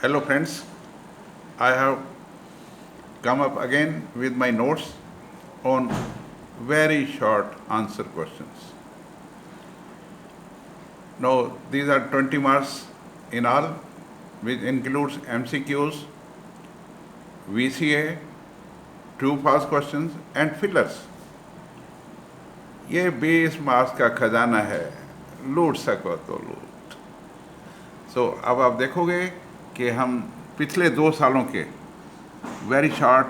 Hello friends, I have come up again with my notes on very short answer questions. Now these are 20 marks in all, which includes MCQs, VCA, true false questions and fillers. ये 20 marks का खजाना है, लूट सको तो लूट। अब आप देखोगे कि हम पिछले 2 सालों के वेरी शॉर्ट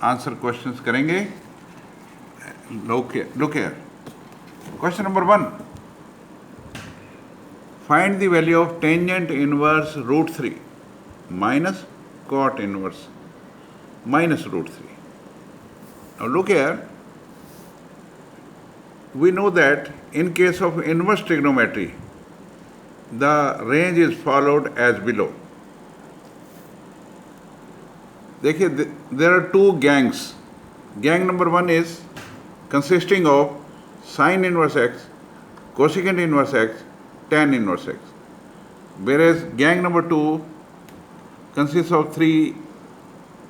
आंसर क्वेश्चंस करेंगे। Look here. Question number 1. Find the value of tangent inverse root 3 minus cot inverse minus root 3. Now look here. We know that in case of inverse trigonometry, the range is followed as below. देखिए, there are two gangs. Gang number 1 is consisting of sin inverse x, cosecant inverse x, tan inverse x. Whereas gang number 2 consists of 3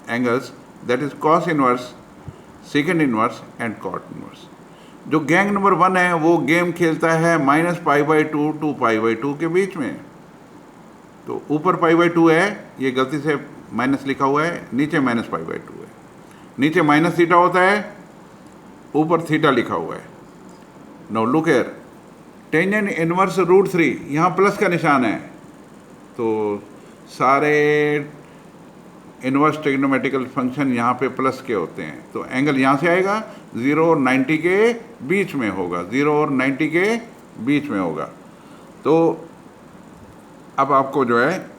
angles, that is cos inverse, secant inverse and cot inverse. जो gang number 1 है वो game खेलता है -π/2 to π/2 के बीच में। तो ऊपर π/2 है, ये गलती से माइनस लिखा हुआ है, नीचे -π/2 है। नीचे माइनस थीटा होता है, ऊपर थीटा लिखा हुआ है। Now look here, tangent inverse root 3, यहाँ प्लस का निशान है, तो सारे इनवर्स ट्रिग्नोमेट्रिकल फंक्शन यहाँ पे प्लस के होते हैं। तो एंगल यहाँ से आएगा, 0 और 90 के बीच में होगा, 0 और 90 के बीच में होगा। तो अब आपको जो है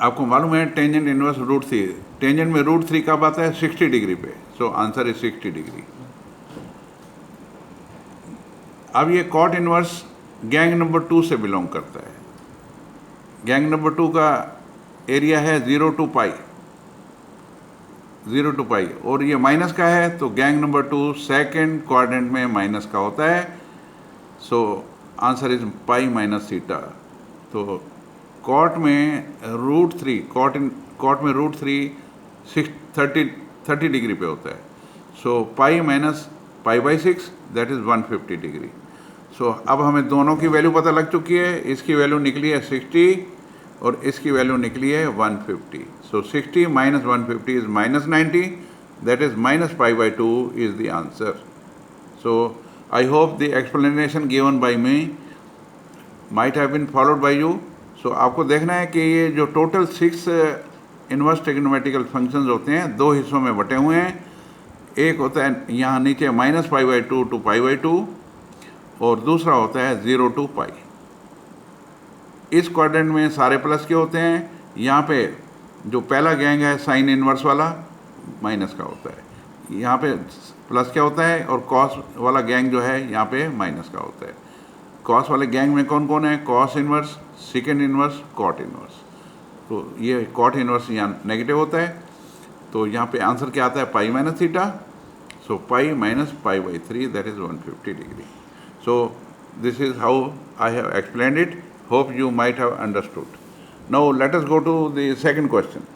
आपको मालूम है टेंजेंट इनवर्स रूट 3, टेंजेंट में रूट 3 कब आता है? 60 डिग्री पे। सो आंसर इज 60 डिग्री। अब ये कॉट इनवर्स गैंग नंबर 2 से बिलोंग करता है। गैंग नंबर 2 का एरिया है 0 to π, 0 to π, और ये माइनस का है, तो गैंग नंबर 2 सेकेंड क्वाड्रेंट में माइनस का होता है। So answer is pi minus theta. तो कॉट में रूट 3, कॉट में रूट 3 30 डिग्री पे होता है। So pi minus π/6, that is 150 degree. So अब हमें दोनों की वैल्यू पता लग चुकी है। इसकी वैल्यू निकली है 60 और इसकी वैल्यू निकली है 150। सो 60 minus 150 is -90, that is -π/2 is the answer. So I hope the explanation given by me might have been followed by you. So आपको देखना है कि ये जो टोटल 6 इनवर्स ट्रिग्नोमेट्रिकल फंक्शंस होते हैं, 2 हिस्सों में बटे हुए हैं। एक होता है यहाँ नीचे -π/2 to π/2 और दूसरा होता है 0 to π। इस क्वाड्रेंट में सारे प्लस के होते हैं। यहाँ पे जो पहला गैंग है साइन इनवर्स वाला, माइनस का होता है। यहाँ पे प्लस क्या होता है, और कॉस वाला गैंग जो है यहाँ पे माइनस का होता है। कॉस वाले गैंग में कौन कौन है? Cos inverse, secant inverse, cot inverse. तो ये कॉट इनवर्स यहाँ नेगेटिव होता है। तो यहाँ पे आंसर क्या आता है? Pi minus theta. So pi minus π/3, that is 150 degree. So this is how I have explained it. Hope you might have understood. Now let us go to the second question.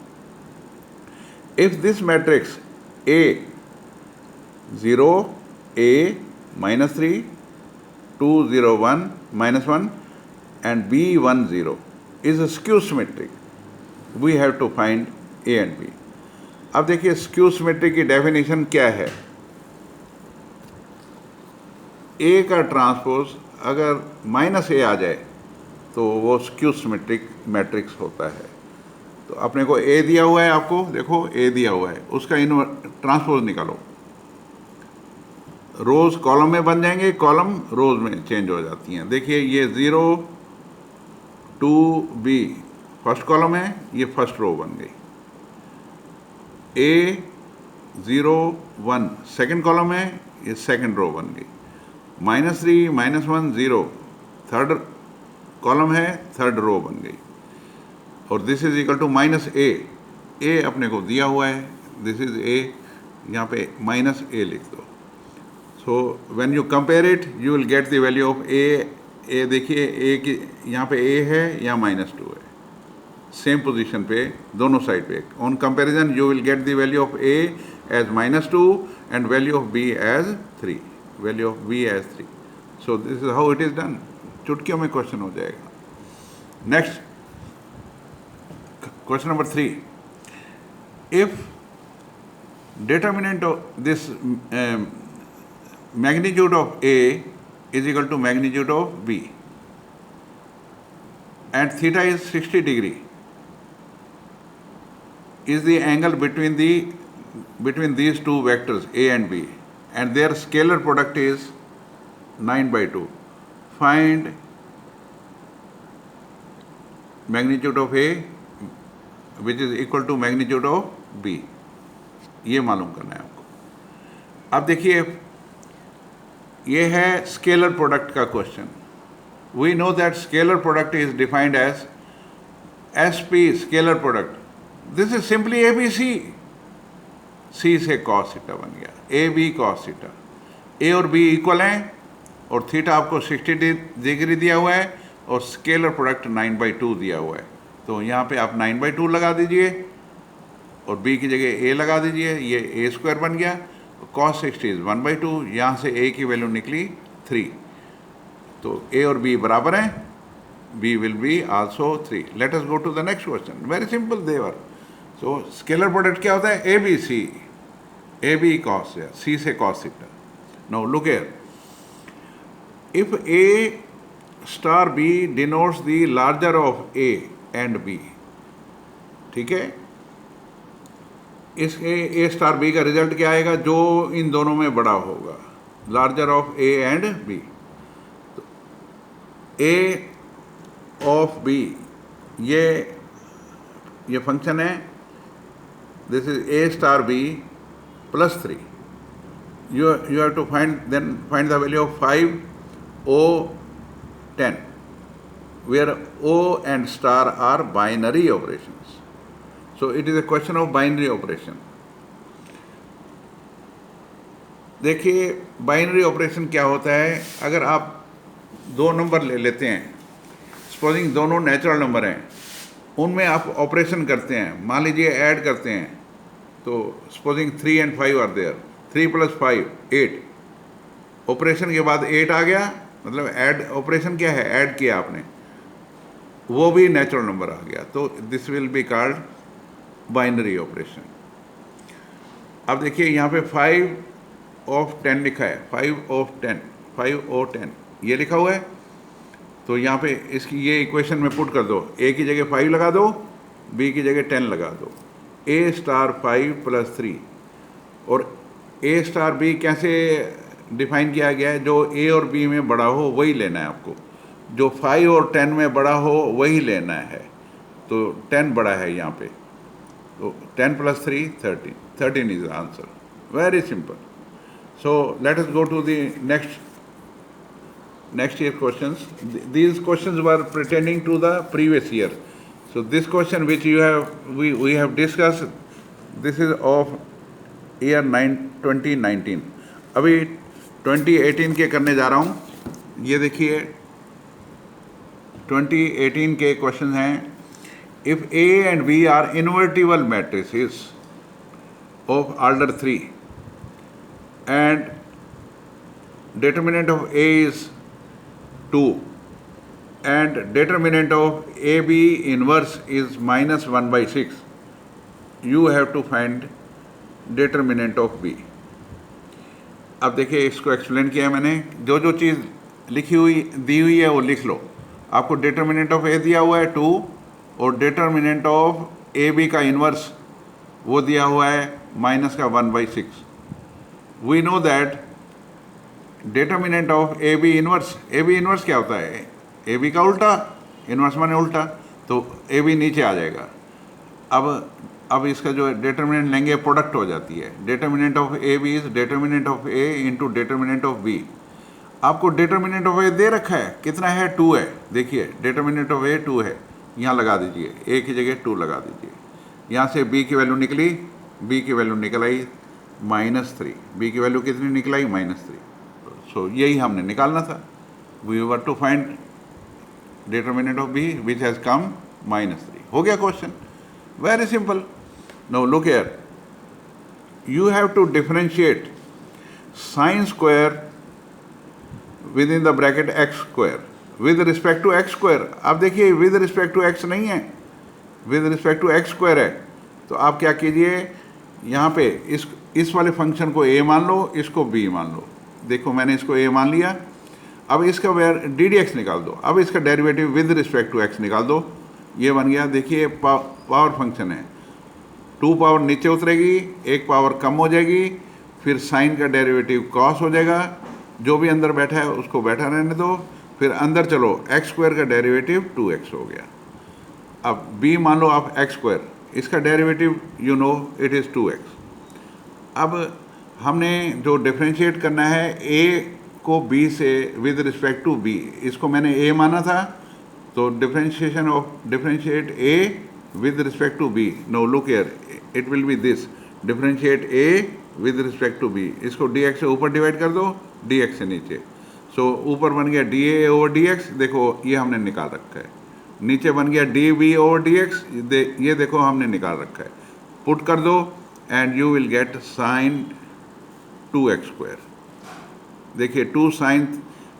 If this matrix A 0 A -3 2 0 1 -1 and B 1 0 is a skew symmetric, we have to find A and B. अब देखिए skew symmetry की definition क्या है। A का transpose अगर -A आ जाए तो वो स्क्यू सिमेट्रिक मैट्रिक्स होता है। तो अपने को ए दिया हुआ है, आपको देखो ए दिया हुआ है, उसका ट्रांसपोज निकालो। रोज कॉलम में बन जाएंगे, कॉलम रोज में चेंज हो जाती हैं। देखिए ये 0 2 B फर्स्ट कॉलम है, ये फर्स्ट रो बन गई। A 0 1 सेकेंड कॉलम है, ये सेकेंड रो बन गई। -3 -1 0 थर्ड कॉलम है, थर्ड रो बन गई। और this is equal to -A, A अपने को दिया हुआ है, दिस इज A, यहाँ पे -A लिख दो। So when you compare it you will get the value of A। देखिए A की यहाँ पे A है, यहाँ -2 है। सेम पोजीशन पे दोनों साइड पे. On comparison you will get the value of A as -2 and value of B as 3. Value of B as 3. So this is how it is done. चुटकियों में क्वेश्चन हो जाएगा. Next question number 3. If determinant of this magnitude of A is equal to magnitude of B and theta is 60 degree, is the angle between these two vectors A and B and their scalar product is 9/2. Find magnitude of A which is equal to magnitude of B. ये मालूम करना है आपको. अब देखिए, ये है scalar product का question. We know that scalar product is defined as SP scalar product. This is simply ABC. C से cos थीटा बन गया, AB cos थीटा. A और B इक्वल हैं और थीटा आपको 60 डिग्री दिया हुआ है और स्केलर प्रोडक्ट 9/2 दिया हुआ है. तो यहाँ पे आप 9/2 लगा दीजिए और B की जगह A लगा दीजिए. ये A² बन गया. cos 60 is 1/2. यहाँ से A की वैल्यू निकली 3. तो A और B बराबर हैं. B will be also 3. Let us go to the next question. Very simple there. So scalar product क्या होता है? ABC. AB cos, C से cos theta. Now look here. If A* B denotes the larger of A and B, ठीक है, इसके A* B का result क्या आएगा? जो इन दोनों में बड़ा होगा, larger of A and B. तो A ऑफ B ये फंक्शन है. This is A* B + 3. you have to find the value of 5, O, 10, where O and star are binary operations. So it is a question of binary operation. देखिए, binary operation क्या होता है? अगर आप दो number ले लेते हैं, सपोजिंग दोनों नेचुरल नंबर हैं, उनमें आप ऑपरेशन करते हैं. मान लीजिए ऐड करते हैं, तो supposing 3 and 5 are there. 3 + 5 8. Operation के बाद 8 आ गया, मतलब ऐड ऑपरेशन क्या है? ऐड किया आपने, वो भी नेचुरल नंबर आ गया. तो this will be called binary operation. अब देखिए, यहाँ पे 5 of 10 लिखा है. 5 of 10, 5 of 10 ये लिखा हुआ है. तो यहाँ पे इसकी ये इक्वेशन में पुट कर दो. A की जगह 5 लगा दो, B की जगह 10 लगा दो. A* 5 + 3. और A* B कैसे डिफाइन किया गया है? जो A और B में बड़ा हो वही लेना है आपको. जो 5 और 10 में बड़ा हो वही लेना है. तो 10 बड़ा है यहाँ पे. तो 10 + 3 13. 13 is the answer. Very simple. So let us go to the next year questions. These questions were pertaining to the previous year. So this question which we have discussed, this is of year 2019. अभी 2018 के करने जा रहा हूँ. ये देखिए, 2018 के question हैं. If A and B are invertible matrices of order 3 and determinant of A is 2 and determinant of AB inverse is -1/6, you have to find determinant of B. अब देखिए, इसको एक्सप्लेन किया मैंने. जो जो चीज़ दी हुई है वो लिख लो. आपको डिटर्मिनेंट ऑफ A दिया हुआ है 2 और डिटर्मिनेंट ऑफ AB का इन्वर्स वो दिया हुआ है -1/6. We know that determinant of AB inverse क्या होता है? AB का उल्टा, इन्वर्स माने उल्टा. तो AB नीचे आ जाएगा. अब इसका जो डिटर्मिनेंट लेंगे, प्रोडक्ट हो जाती है. Determinant of AB is determinant of A into determinant of B. आपको डिटर्मिनेंट ऑफ A दे रखा है, कितना है? 2 है. देखिए, डिटर्मिनेंट ऑफ A 2 है. यहाँ लगा दीजिए, A की जगह 2 लगा दीजिए. यहाँ से B की वैल्यू निकली, B की वैल्यू निकल आई -3. B की वैल्यू कितनी निकल आई? -3. सो यही हमने निकालना था. We were to find determinant of B which has come -3. हो गया question, very simple. Now look here, you have to differentiate sine square within the bracket x square with respect to x square. आप देखिए with respect to x नहीं है, with respect to x square है. तो आप क्या कीजिए, यहाँ पे इस वाले फंक्शन को a मान लो, इसको b मान लो. देखो मैंने इसको a मान लिया. अब इसका डी डी एक्स निकाल दो. अब इसका derivative with respect to x निकाल दो. ये बन गया, देखिए पावर फंक्शन है, 2 पावर नीचे उतरेगी, 1 पावर कम हो जाएगी, फिर साइन का डेरिवेटिव कॉस हो जाएगा, जो भी अंदर बैठा है उसको बैठा रहने दो, फिर अंदर चलो एक्स स्क्वायर का डेरिवेटिव 2x हो गया. अब b मान लो आप एक्स स्क्वायर, इसका derivative you know it is 2x. अब हमने जो डिफ्रेंशिएट करना है a को b से विद रिस्पेक्ट टू b, इसको मैंने a माना था, तो differentiate a with respect to b. Now look here, it will be this, differentiate a with respect to b. इसको dx से ऊपर डिवाइड कर दो, dx से नीचे. सो ऊपर बन गया dA ओवर dx, देखो ये हमने निकाल रखा है. नीचे बन गया dB ओवर dx, ये देखो हमने निकाल रखा है. पुट कर दो and you will get sine 2x square. देखिए 2 sine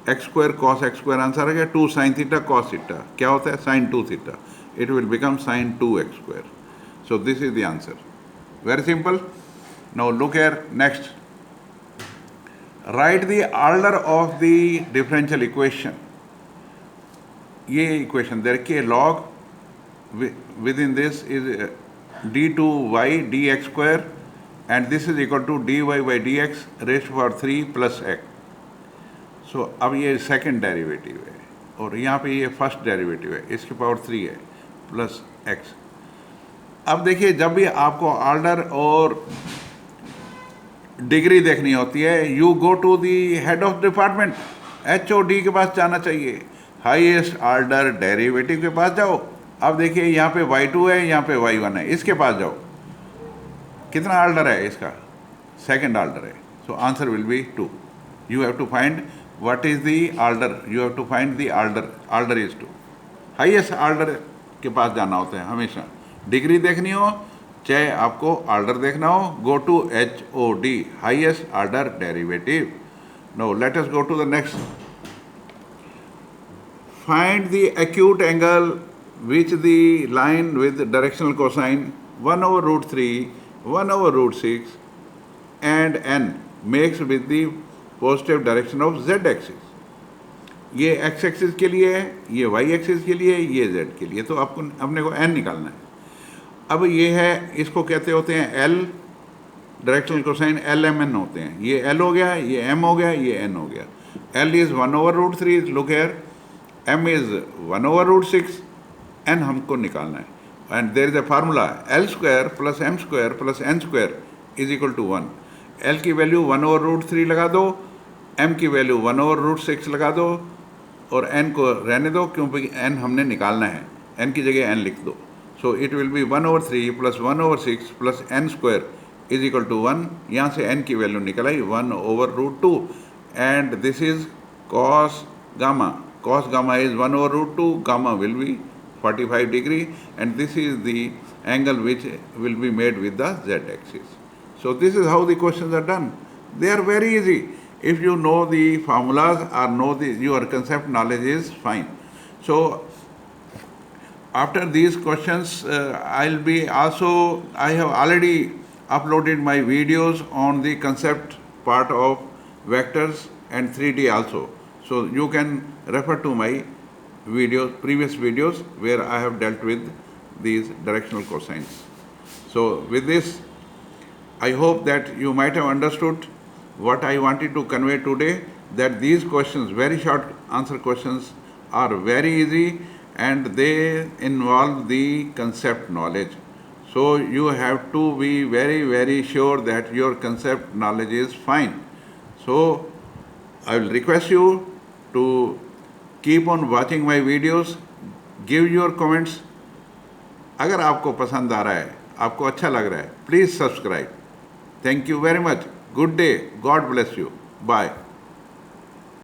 x square cos x square answer आ गया. 2 साइन थीटा कॉस थीटा क्या होता है, sine 2 theta. It will become sine 2x square. So this is the answer. Very simple. Now look here next. Write the order of the differential equation. ये equation देखिए, log within this is d2y dx square and this is equal to dy by dx raised to power 3 plus x. So अब ये second derivative है और यहाँ पे ये first derivative है, इसकी power 3 है प्लस x. अब देखिए जब भी आपको ऑर्डर और डिग्री देखनी होती है, you go to the head of department, HOD के पास जाना चाहिए, हाईएस्ट ऑर्डर डेरिवेटिव के पास जाओ. अब देखिए यहाँ पे y2 है, यहाँ पे y1 है, इसके पास जाओ. कितना ऑर्डर है इसका, सेकंड ऑर्डर है. So answer will be 2. You have to find what is the order, you have to find the order is 2. Highest order के पास जाना होता है हमेशा. डिग्री देखनी हो चाहे आपको ऑर्डर देखना हो, go to HOD, highest order derivative. No let us go to the next. Find the acute angle which the line with directional cosine 1/√3, 1/√6 and n makes with the positive direction of z axis. ये x axis के लिए है, ये y axis के लिए है, ये z के लिए. तो आपको अपने को n निकालना है. अब ये है, इसको कहते होते हैं L, डायरेक्शनल कोसाइन LMN होते हैं. ये L हो गया, ये M हो गया, ये N हो गया. L is 1/√3, look here, M is 1/√6, N हमको निकालना है. And there is a formula, L square plus M square plus N square is equal to 1. L की वैल्यू 1/√3 लगा दो, M की वैल्यू 1/√6 लगा दो और n को रहने दो क्योंकि n हमने निकालना है. n की जगह n लिख दो. So it will be 1/3 plus 1/6 plus n square is equal to 1. यहाँ से n की वैल्यू निकल आई 1/√2 and this is cos gamma. Cos gamma is 1/√2, gamma will be 45 degree and this is the angle which will be made with the z axis. So this is how the questions are done. They are very easy. If you know the formulas or know your concept knowledge is fine. So after these questions, I have already uploaded my videos on the concept part of vectors and 3D also. So you can refer to my previous videos where I have dealt with these directional cosines. So with this, I hope that you might have understood what I wanted to convey today, that these questions, very short answer questions, are very easy and they involve the concept knowledge. So you have to be very, very sure that your concept knowledge is fine. So I will request you to keep on watching my videos, give your comments. अगर आपको पसंद आ रहा है, आपको अच्छा लग रहा है, please subscribe. Thank you very much. Good day. God bless you. Bye.